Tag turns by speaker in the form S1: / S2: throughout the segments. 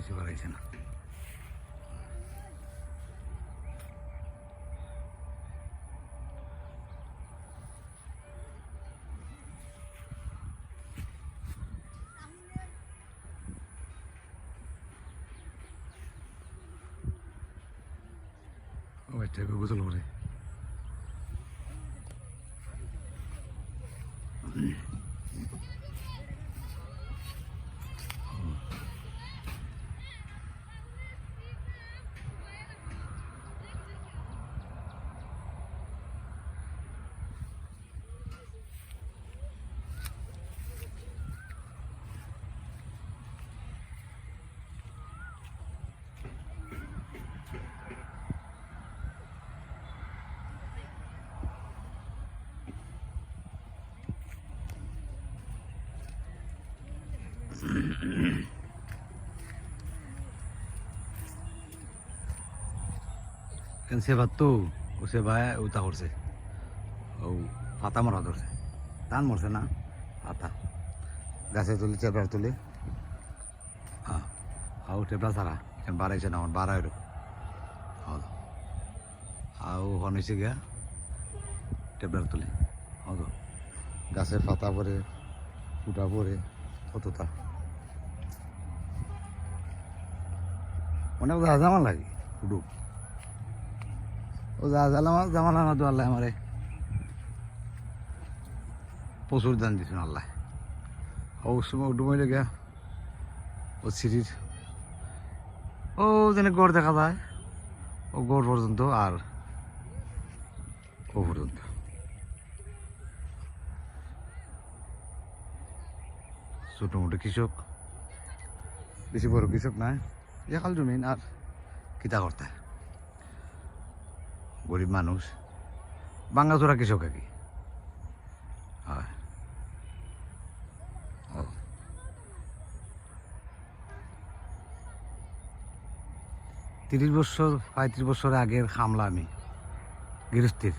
S1: বেশি বাড়াইছে না। ওইটা গোসল করে সেবার তো ও সেবায় উতা করছে ও পাতা মরা ধরছে টান মরছে না পাতা গাছে তুলে চেপড়া তুলে হ্যাঁ আও টেপড়া ছাড়া এখন বাড়াইছে না আমার বাড়াইল আও হনেছে গিয়া টেপড়া তুলে হতো গাছের পাতা পরে ফুটা পরে কতটা অনেক জামা লাগে ফুটু ও জামালা না তো আল্লাহ আমারে প্রচুর দান দিচ্ছেন আল্লাহ ও সময় ডুবাইলে গিয়া ও সিঁড়ির ও যেন গড় দেখা যায় ও গড় পর্যন্ত আর ও পর্যন্ত ছোটো মোটো কৃষক বেশি বড় কৃষক নাই একাল জমিন আর কিতা করতে গরিব মানুষ বাঙ্গাচোরা কৃষক আর কি হয় 30 বছর 35 বছর আগের খামলা আমি গৃহস্থির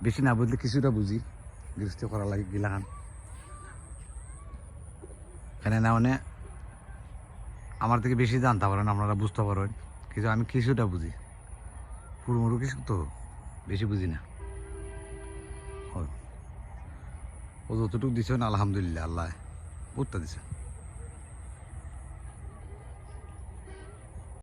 S1: বেশি না বুঝলে কিছুটা বুঝি গৃহস্থী করা লাগে গিলাখান এখানে না মানে আমার থেকে বেশি জানতে পারেন আপনারা বুঝতে পারেন কিন্তু আমি কিছুটা বুঝি পুরোমুরু কিছু তো বেশি বুঝি না ও যতটুকু দিচ্ছেন আলহামদুলিল্লাহ আল্লাহ বুঝতে দিচ্ছেন